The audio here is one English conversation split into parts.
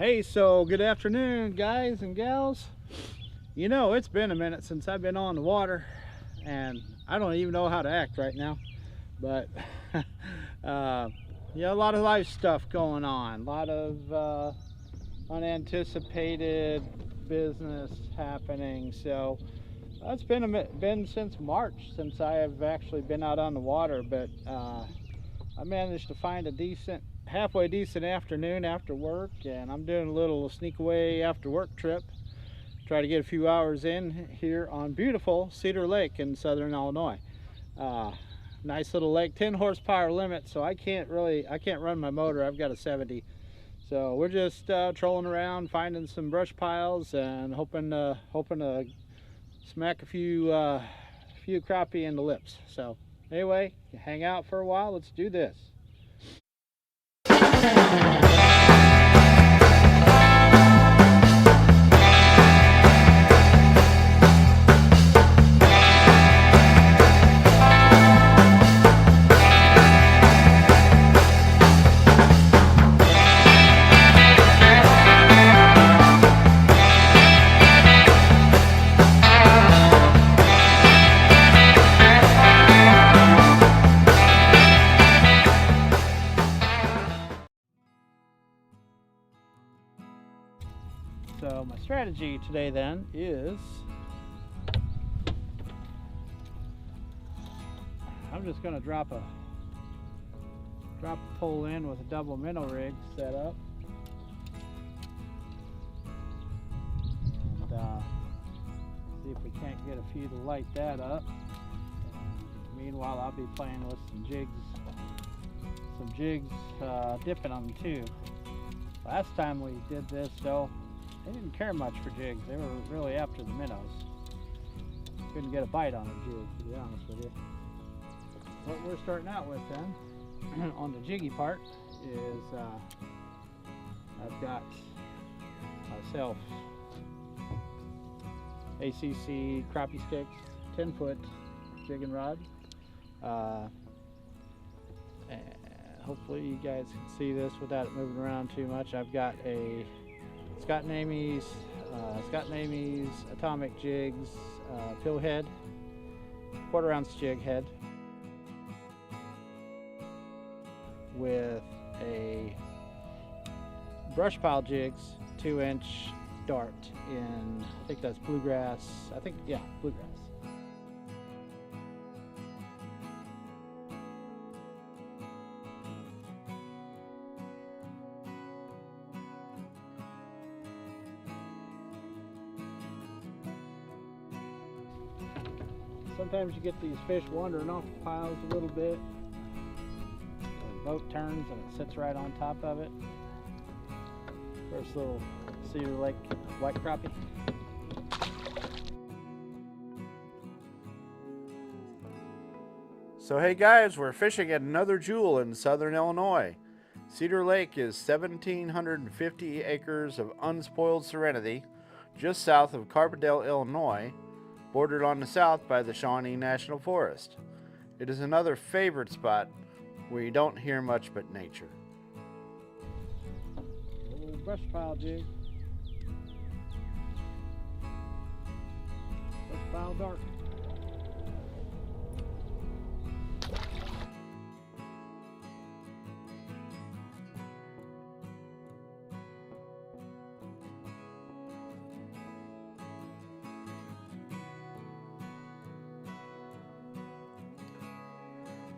Hey, so good afternoon, guys and gals. You know, it's been a minute since I've been on the water, and I don't even know how to act right now. But yeah, a lot of life stuff going on, a lot of unanticipated business happening. So it's been since March since I have actually been out on the water, but I managed to find a halfway decent afternoon after work, and I'm doing a little sneak away after work trip. Try to get a few hours in here on beautiful Cedar Lake in southern Illinois. Uh, nice little lake, 10 horsepower limit, so I can't run my motor. I've got a 70. So we're just trolling around, finding some brush piles, and hoping to smack a few crappie in the lips. So anyway, hang out for a while. Let's do this. So my strategy today then is I'm just going to drop a pole in with a double minnow rig set up, and see if we can't get a few to light that up. And meanwhile, I'll be playing with some jigs, dipping them too. Last time we did this, though, they didn't care much for jigs. They were really after the minnows. Couldn't get a bite on a jig, to be honest with you. What we're starting out with then, on the jiggy part, is I've got myself ACC crappie sticks, 10-foot jigging rod. And hopefully you guys can see this without it moving around too much. I've got a Scott & Amy's Atomic Jigs pill head, 1/4 ounce jig head, with a brush pile jigs 2-inch dart in, I think that's bluegrass. Bluegrass. Sometimes you get these fish wandering off the piles a little bit. The boat turns and it sits right on top of it. First little Cedar Lake white crappie. So hey guys, we're fishing at another jewel in southern Illinois. Cedar Lake is 1,750 acres of unspoiled serenity just south of Carbondale, Illinois, bordered on the south by the Shawnee National Forest. It is another favorite spot where you don't hear much but nature. Old brush pile jig. Brush pile dart.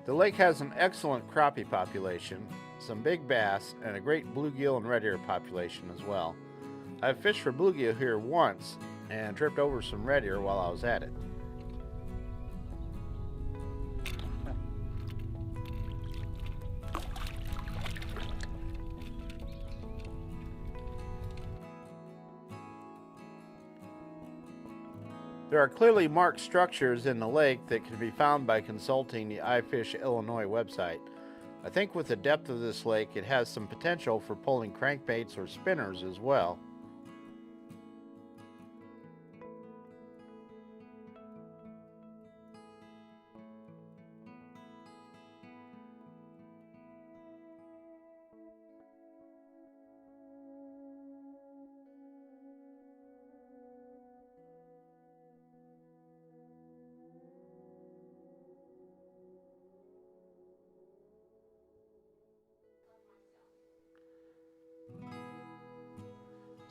The lake has an excellent crappie population, some big bass, and a great bluegill and red ear population as well. I've fished for bluegill here once and tripped over some red ear while I was at it. There are clearly marked structures in the lake that can be found by consulting the iFish Illinois website. I think with the depth of this lake, it has some potential for pulling crankbaits or spinners as well.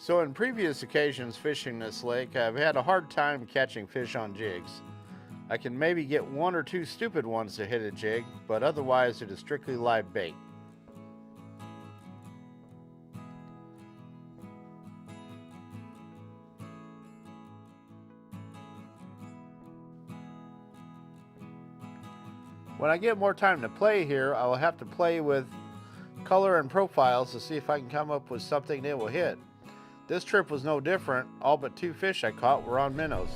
So in previous occasions fishing this lake, I've had a hard time catching fish on jigs. I can maybe get one or two stupid ones to hit a jig, but otherwise it is strictly live bait. When I get more time to play here, I will have to play with color and profiles to see if I can come up with something that will hit. This trip was no different. All but 2 fish I caught were on minnows.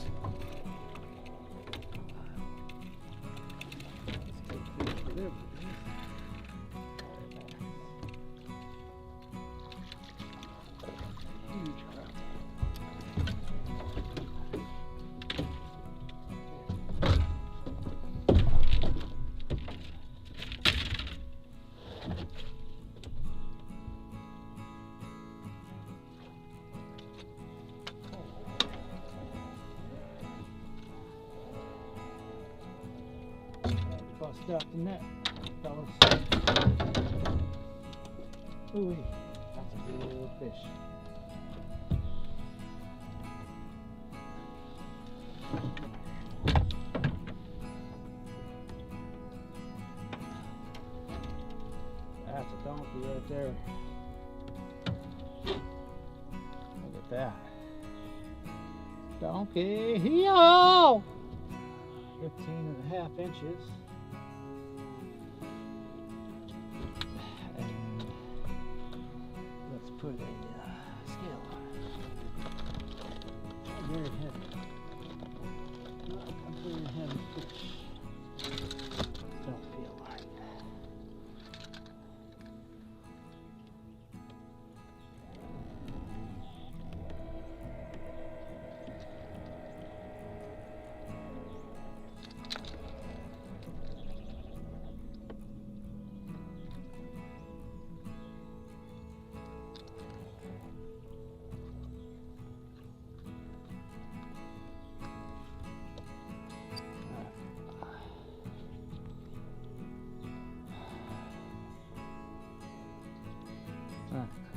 Bust out the net, fellas. Ooh, that's a good fish. That's a donkey right there. Look at that. Donkey, yo! 15.5 inches. And let's put a scale on it. Very heavy. Not a very heavy fish. Don't feel like.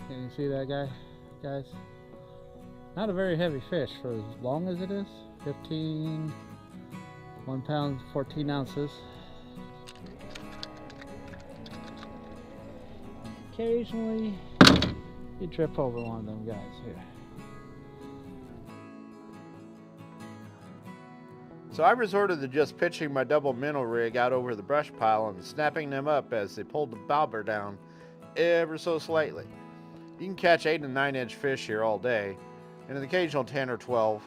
Can you see that guy, guys? Not a very heavy fish for as long as it is. 1 pound, 14 ounces. Occasionally, you trip over one of them guys here. So I resorted to just pitching my double minnow rig out over the brush pile and snapping them up as they pulled the bobber down ever so slightly. You can catch 8 and 9 inch fish here all day, and an occasional 10 or 12,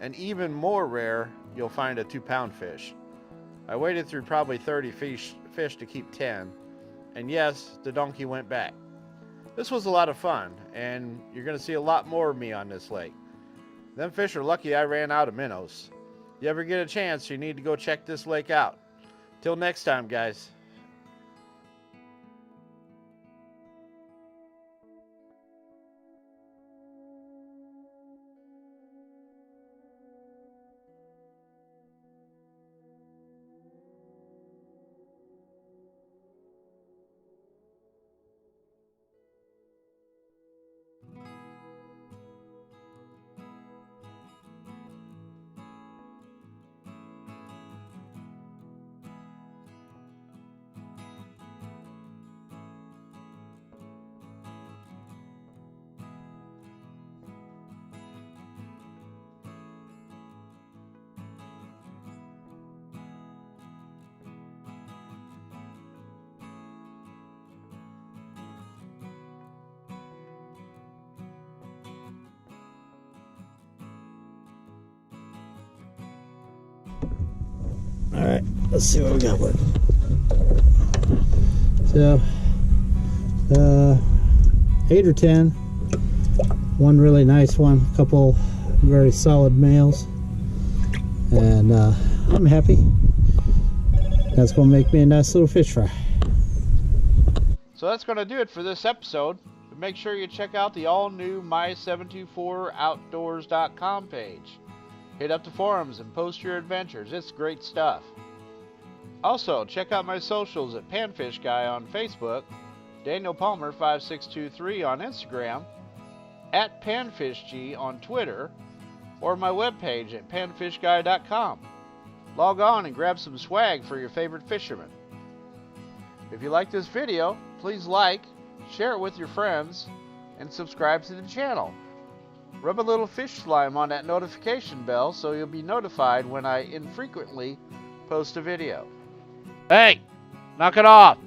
and even more rare, you'll find a 2-pound fish. I waded through probably 30 fish to keep 10, and yes, the donkey went back. This was a lot of fun, and you're going to see a lot more of me on this lake. Them fish are lucky I ran out of minnows. You ever get a chance, you need to go check this lake out. Till next time, guys. All right, let's see what we got with. So, 8 or 10. One really nice one, a couple very solid males, and I'm happy. That's gonna make me a nice little fish fry. So that's going to do it for this episode. But make sure you check out the all-new my724outdoors.com page. Hit up the forums and post your adventures. It's great stuff. Also, check out my socials at Panfish Guy on Facebook, Daniel Palmer 5623 on Instagram, at PanfishG on Twitter, or my webpage at panfishguy.com. Log on and grab some swag for your favorite fishermen. If you like this video, please like, share it with your friends, and subscribe to the channel. Rub a little fish slime on that notification bell so you'll be notified when I infrequently post a video. Hey, knock it off!